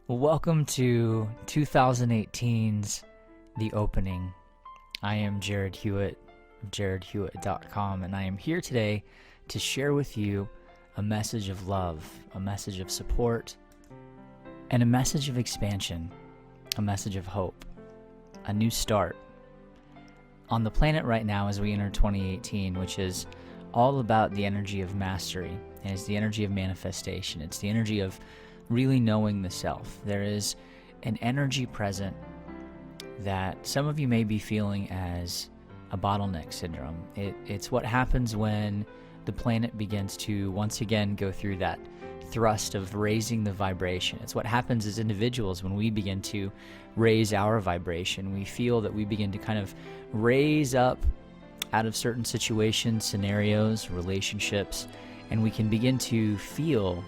Welcome to 2018's The Opening. I am Jarrad Hewett of JarradHewett.com, and I am here today to share with you a message of love, a message of support, and a message of expansion, a message of hope, a new start. On the planet right now as we enter 2018, which is all about the energy of mastery, and it's the energy of manifestation, it's the energy of really knowing the self. There is an energy present that some of you may be feeling as a bottleneck syndrome. It's what happens when the planet begins to once again go through that thrust of raising the vibration. It's what happens as individuals when we begin to raise our vibration. We feel that we begin to kind of raise up out of certain situations, scenarios, relationships, and we can begin to feel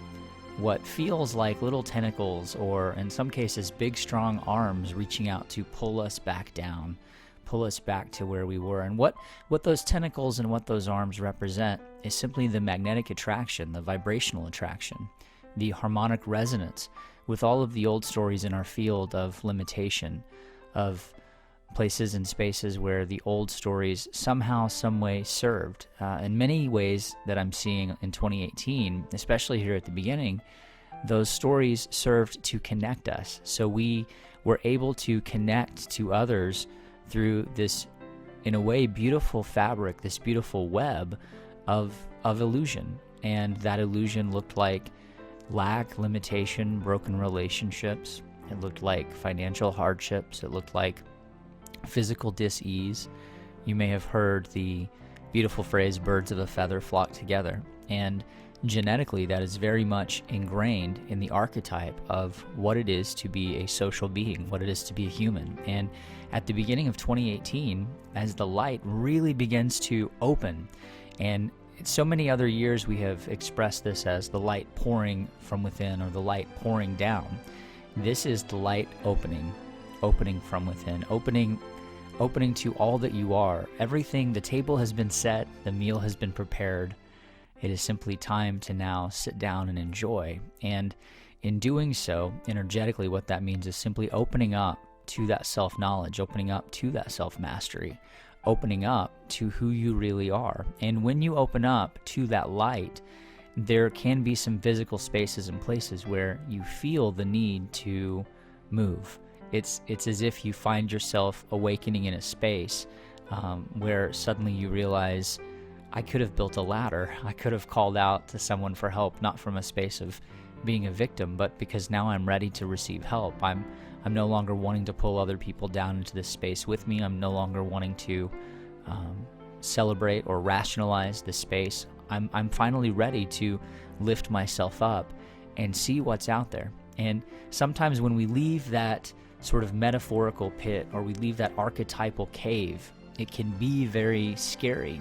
what feels like little tentacles, or in some cases big strong arms, reaching out to pull us back down, pull us back to where we were. And what those tentacles and what those arms represent is simply the magnetic attraction, the vibrational attraction, the harmonic resonance with all of the old stories in our field of limitation, of places and spaces where the old stories somehow, some way served. In many ways that I'm seeing in 2018, especially here at the beginning, those stories served to connect us. So we were able to connect to others through this, in a way, beautiful fabric, this beautiful web of illusion. And that illusion looked like lack, limitation, broken relationships. It looked like financial hardships. It looked like physical dis-ease. You may have heard the beautiful phrase, birds of a feather flock together. And genetically, that is very much ingrained in the archetype of what it is to be a social being, what it is to be a human. And at the beginning of 2018, as the light really begins to open, and so many other years we have expressed this as the light pouring from within or the light pouring down. This is the light opening from within, opening to all that you are. Everything, the table has been set, the meal has been prepared. It is simply time to now sit down and enjoy. And in doing so, energetically, what that means is simply opening up to that self-knowledge, opening up to that self-mastery, opening up to who you really are. And when you open up to that light, there can be some physical spaces and places where you feel the need to move. It's as if you find yourself awakening in a space where suddenly you realize, I could have built a ladder. I could have called out to someone for help, not from a space of being a victim, but because now I'm ready to receive help. I'm no longer wanting to pull other people down into this space with me. I'm no longer wanting to celebrate or rationalize the space. I'm finally ready to lift myself up and see what's out there. And sometimes when we leave that sort of metaphorical pit, or we leave that archetypal cave, it can be very scary.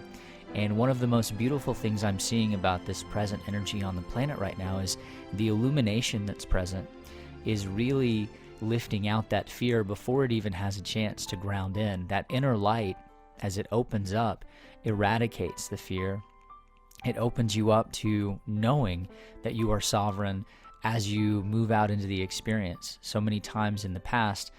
And one of the most beautiful things I'm seeing about this present energy on the planet right now is the illumination that's present is really lifting out that fear before it even has a chance to ground in. That inner light, as it opens up, eradicates the fear. It opens you up to knowing that you are sovereign as you move out into the experience. So many times in the past,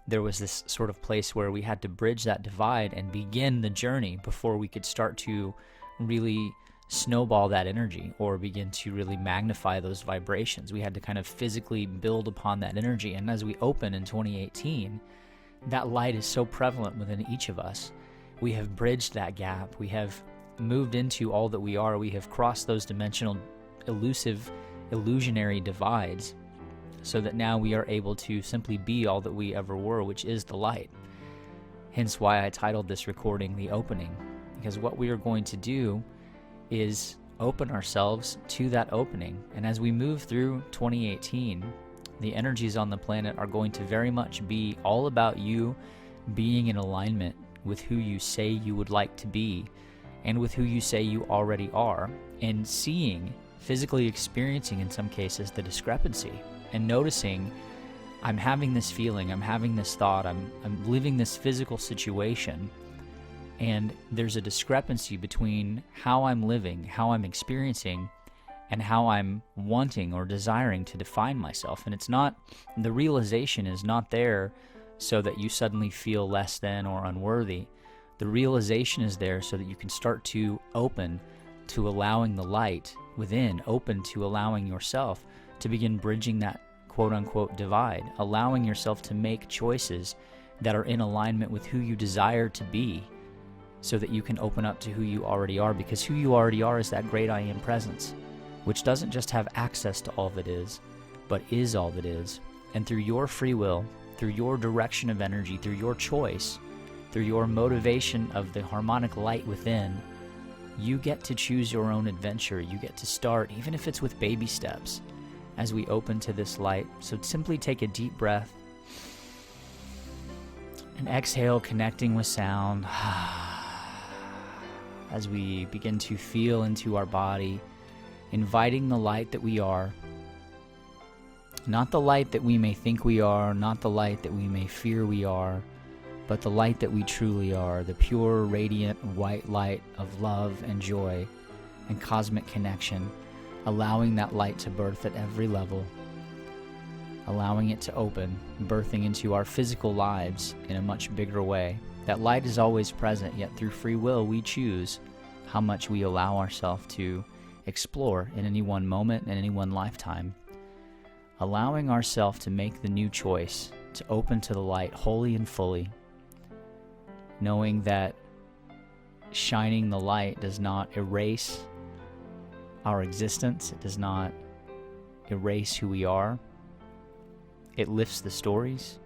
there was this sort of place where we had to bridge that divide and begin the journey before we could start to really snowball that energy or begin to really magnify those vibrations. We had to kind of physically build upon that energy. And as we open in 2018, that light is so prevalent within each of us. We have bridged that gap. We have moved into all that we are. We have crossed those dimensional, illusionary divides, so that now we are able to simply be all that we ever were, which is the light. Hence why I titled this recording The Opening, because what we are going to do is open ourselves to that opening. And as we move through 2018, the energies on the planet are going to very much be all about you being in alignment with who you say you would like to be and with who you say you already are, and seeing, physically experiencing in some cases, the discrepancy and noticing, I'm having this feeling, I'm having this thought, I'm living this physical situation, and there's a discrepancy between how I'm living, how I'm experiencing, and how I'm wanting or desiring to define myself. And it's not, the realization is not there so that you suddenly feel less than or unworthy. The realization is there so that you can start to open to allowing the light within, open to allowing yourself to begin bridging that quote-unquote divide, allowing yourself to make choices that are in alignment with who you desire to be, so that you can open up to who you already are, because who you already are is that great I Am presence, which doesn't just have access to all that is, but is all that is. And through your free will, through your direction of energy, through your choice, through your motivation of the harmonic light within, you get to choose your own adventure. You get to start, even if it's with baby steps, as we open to this light. So simply take a deep breath and exhale, connecting with sound as we begin to feel into our body, inviting the light that we are. Not the light that we may think we are, not the light that we may fear we are, but the light that we truly are, the pure, radiant, white light of love and joy and cosmic connection, allowing that light to birth at every level, allowing it to open, birthing into our physical lives in a much bigger way. That light is always present, yet through free will we choose how much we allow ourselves to explore in any one moment, in any one lifetime. Allowing ourselves to make the new choice to open to the light wholly and fully, knowing that shining the light does not erase our existence, it does not erase who we are. It lifts the stories,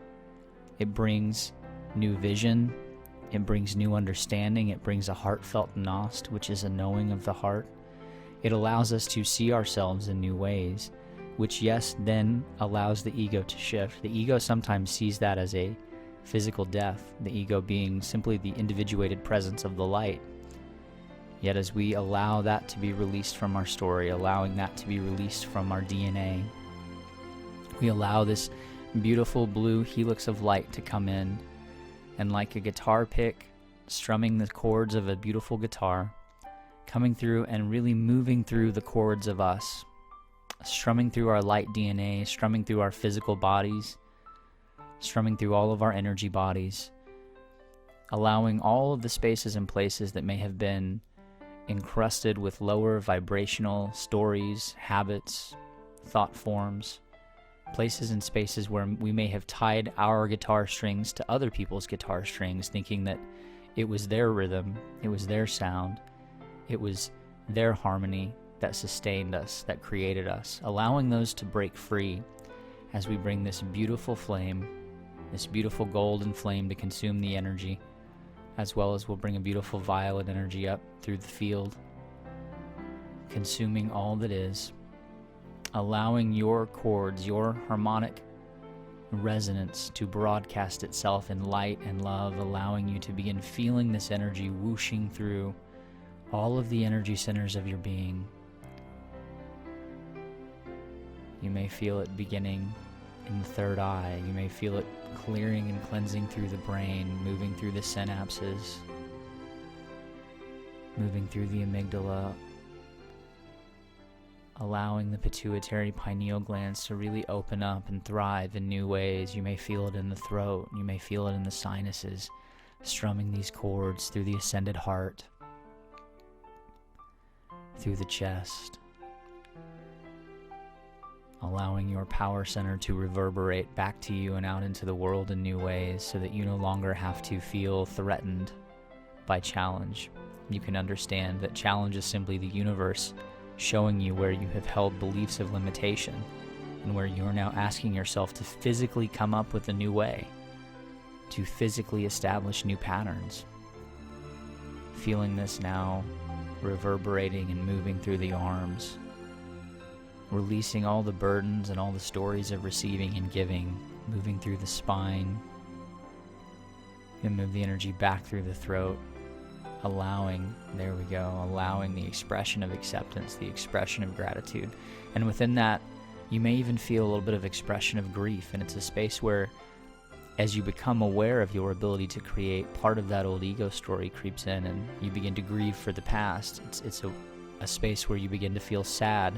it brings new vision, it brings new understanding, it brings a heartfelt nost, which is a knowing of the heart. It allows us to see ourselves in new ways, which yes, then allows the ego to shift. The ego sometimes sees that as a physical death, the ego being simply the individuated presence of the light. Yet as we allow that to be released from our story, allowing that to be released from our DNA, we allow this beautiful blue helix of light to come in, and like a guitar pick strumming the chords of a beautiful guitar, coming through and really moving through the chords of us, strumming through our light DNA, strumming through our physical bodies, strumming through all of our energy bodies, allowing all of the spaces and places that may have been encrusted with lower vibrational stories, habits, thought forms, places and spaces where we may have tied our guitar strings to other people's guitar strings, thinking that it was their rhythm, it was their sound, it was their harmony that sustained us, that created us, allowing those to break free as we bring this beautiful flame, this beautiful golden flame to consume the energy, as well as we'll bring a beautiful violet energy up through the field, consuming all that is, allowing your chords, your harmonic resonance to broadcast itself in light and love, allowing you to begin feeling this energy whooshing through all of the energy centers of your being. You may feel it beginning in the third eye. You may feel it clearing and cleansing through the brain, moving through the synapses, moving through the amygdala, allowing the pituitary pineal glands to really open up and thrive in new ways. You may feel it in the throat. You may feel it in the sinuses, strumming these chords through the ascended heart, through the chest, allowing your power center to reverberate back to you and out into the world in new ways, so that you no longer have to feel threatened by challenge. You can understand that challenge is simply the universe showing you where you have held beliefs of limitation, and where you are now asking yourself to physically come up with a new way, to physically establish new patterns. Feeling this now reverberating and moving through the arms, releasing all the burdens and all the stories of receiving and giving, moving through the spine, and move the energy back through the throat, allowing, there we go, allowing the expression of acceptance, the expression of gratitude. And within that, you may even feel a little bit of expression of grief, and it's a space where, as you become aware of your ability to create, part of that old ego story creeps in, and you begin to grieve for the past. It's a space where you begin to feel sad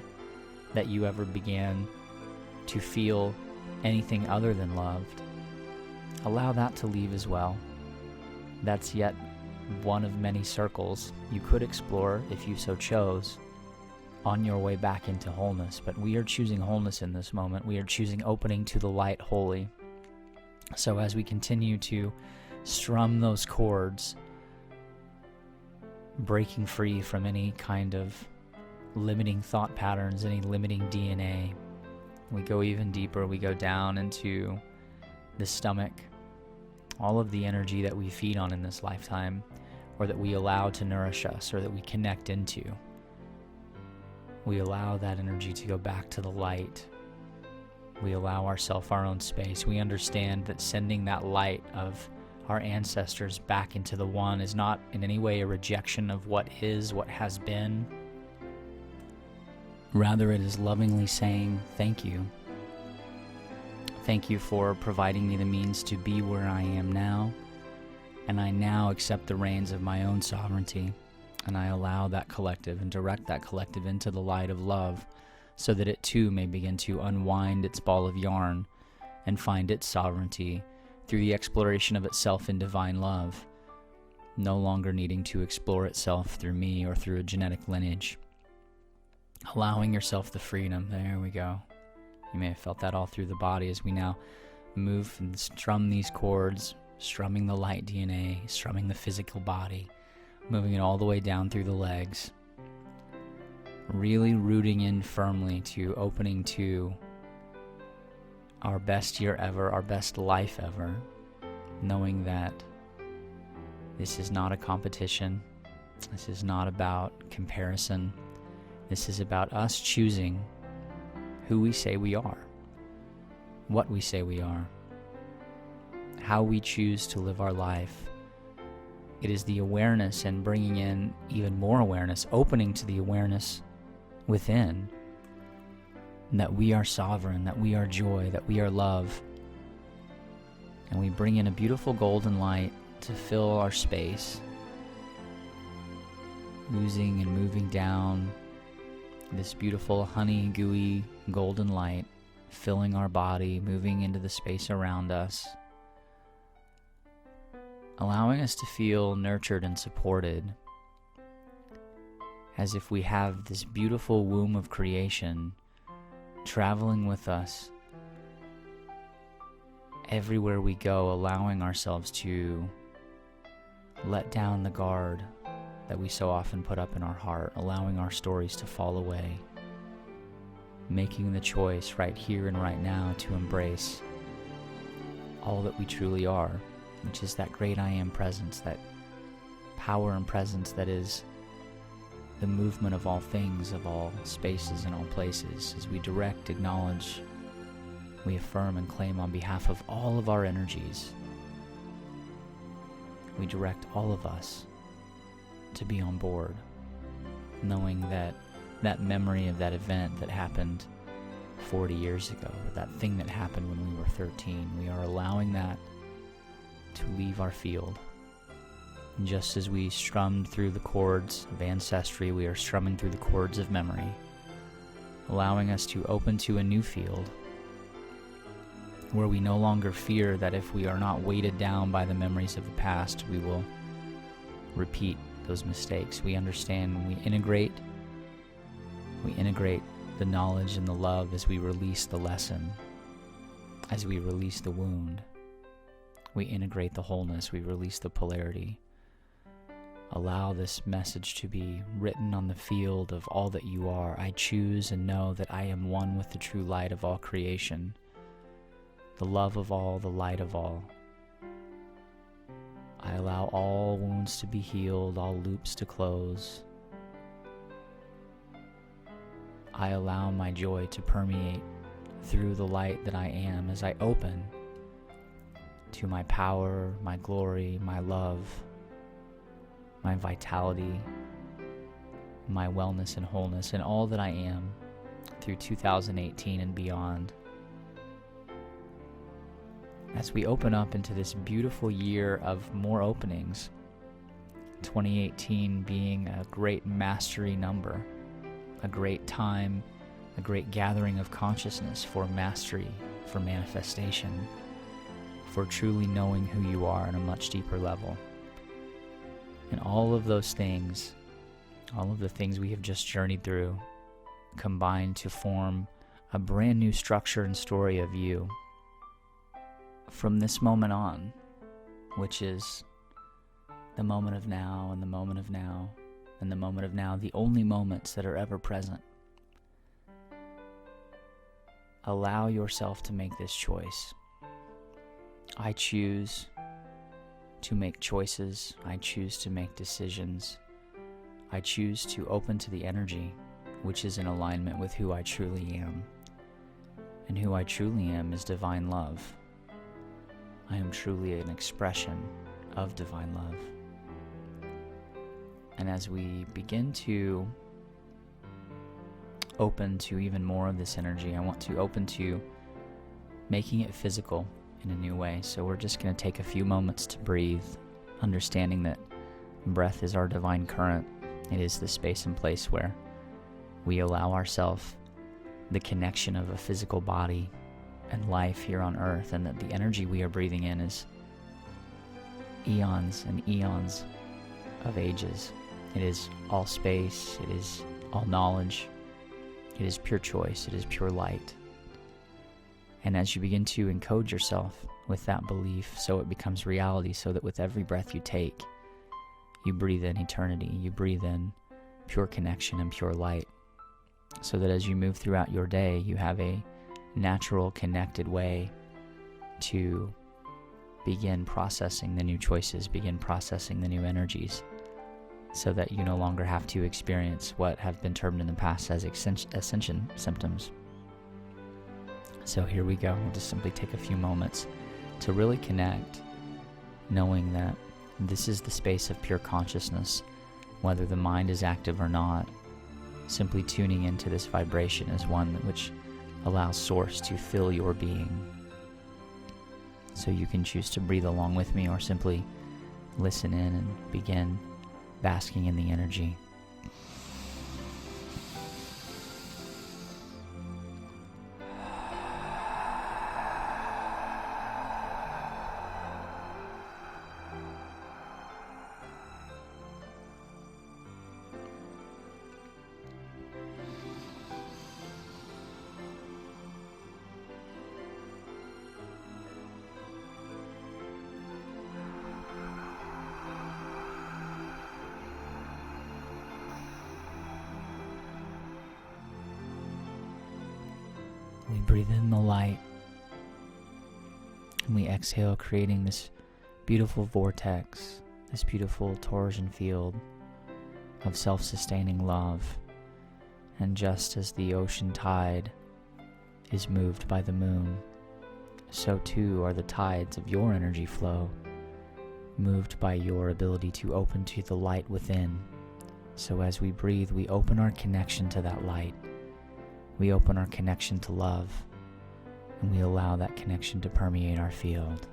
that you ever began to feel anything other than loved, allow that to leave as well. That's yet one of many circles you could explore if you so chose on your way back into wholeness. But we are choosing wholeness in this moment. We are choosing opening to the light wholly. So as we continue to strum those chords, breaking free from any kind of limiting thought patterns, any limiting DNA, we go even deeper. We go down into the stomach, all of the energy that we feed on in this lifetime, or that we allow to nourish us, or that we connect into. We allow that energy to go back to the light. We allow ourselves our own space. We understand that sending that light of our ancestors back into the one is not in any way a rejection of what is, what has been. Rather, it is lovingly saying, thank you. Thank you for providing me the means to be where I am now, and I now accept the reins of my own sovereignty, and I allow that collective and direct that collective into the light of love, so that it too may begin to unwind its ball of yarn and find its sovereignty through the exploration of itself in divine love, no longer needing to explore itself through me or through a genetic lineage. Allowing yourself the freedom. There we go. You may have felt that all through the body as we now move and strum these chords, strumming the light DNA, strumming the physical body, moving it all the way down through the legs, really rooting in firmly to opening to our best year ever, our best life ever, knowing that this is not a competition, this is not about comparison, this is about us choosing who we say we are, what we say we are, how we choose to live our life. It is the awareness and bringing in even more awareness, opening to the awareness within, that we are sovereign, that we are joy, that we are love. And we bring in a beautiful golden light to fill our space, oozing and moving down this beautiful honey, gooey, golden light, filling our body, moving into the space around us, allowing us to feel nurtured and supported, as if we have this beautiful womb of creation traveling with us everywhere we go, allowing ourselves to let down the guard that we so often put up in our heart, allowing our stories to fall away, making the choice right here and right now to embrace all that we truly are, which is that great I am presence, that power and presence that is the movement of all things, of all spaces and all places. As we direct, acknowledge, we affirm and claim on behalf of all of our energies. We direct all of us to be on board, knowing that that memory of that event that happened 40 years ago, or that thing that happened when we were 13, we are allowing that to leave our field. And just as we strummed through the chords of ancestry, we are strumming through the chords of memory, allowing us to open to a new field where we no longer fear that if we are not weighted down by the memories of the past, we will repeat those mistakes. We understand when we integrate the knowledge and the love as we release the lesson, as we release the wound. We integrate the wholeness, we release the polarity. Allow this message to be written on the field of all that you are. I choose and know that I am one with the true light of all creation, the love of all, the light of all. I allow all wounds to be healed, all loops to close. I allow my joy to permeate through the light that I am as I open to my power, my glory, my love, my vitality, my wellness and wholeness, and all that I am through 2018 and beyond. As we open up into this beautiful year of more openings, 2018 being a great mastery number, a great time a great gathering of consciousness for mastery, for manifestation, for truly knowing who you are on a much deeper level. And all of those things, all of the things we have just journeyed through, combine to form a brand new structure and story of you from this moment on, which is the moment of now and the moment of now and the moment of now, the only moments that are ever present. Allow yourself to make this choice. I choose to make choices. I choose to make decisions. I choose to open to the energy which is in alignment with who I truly am. And who I truly am is divine love. I am truly an expression of divine love. And as we begin to open to even more of this energy, I want to open to making it physical in a new way. So we're just going to take a few moments to breathe, understanding that breath is our divine current. It is the space and place where we allow ourselves the connection of a physical body and life here on earth, and that the energy we are breathing in is eons and eons of ages. It is all space, it is all knowledge, it is pure choice, it is pure light. And as you begin to encode yourself with that belief, so it becomes reality, so that with every breath you take, you breathe in eternity, you breathe in pure connection and pure light, so that as you move throughout your day, you have a natural, connected way to begin processing the new choices, begin processing the new energies, so that you no longer have to experience what have been termed in the past as ascension symptoms. So here we go. We'll just simply take a few moments to really connect, knowing that this is the space of pure consciousness, whether the mind is active or not. Simply tuning into this vibration is one which allows Source to fill your being. So you can choose to breathe along with me, or simply listen in and begin basking in the energy. We breathe in the light, and we exhale, creating this beautiful vortex, this beautiful torsion field of self-sustaining love. And just as the ocean tide is moved by the moon, so too are the tides of your energy flow, moved by your ability to open to the light within. So as we breathe, we open our connection to that light. We open our connection to love, and we allow that connection to permeate our field.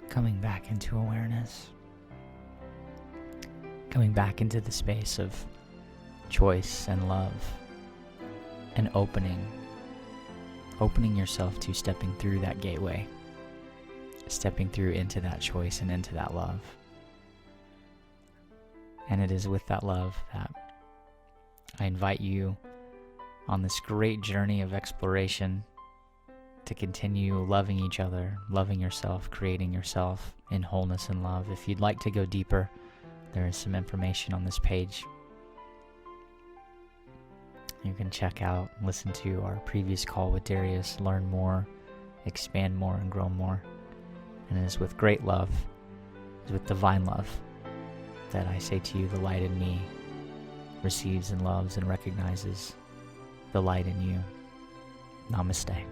coming back into awareness, coming back into the space of choice and love, and opening yourself to stepping through that gateway, stepping through into that choice and into that love. And it is with that love that I invite you on this great journey of exploration to continue loving each other, loving yourself, creating yourself in wholeness and love. If you'd like to go deeper, there is some information on this page. You can check out, listen to our previous call with Darius, learn more, expand more, and grow more. And it is with great love, it is with divine love, that I say to you, the light in me receives and loves and recognizes the light in you. Namaste.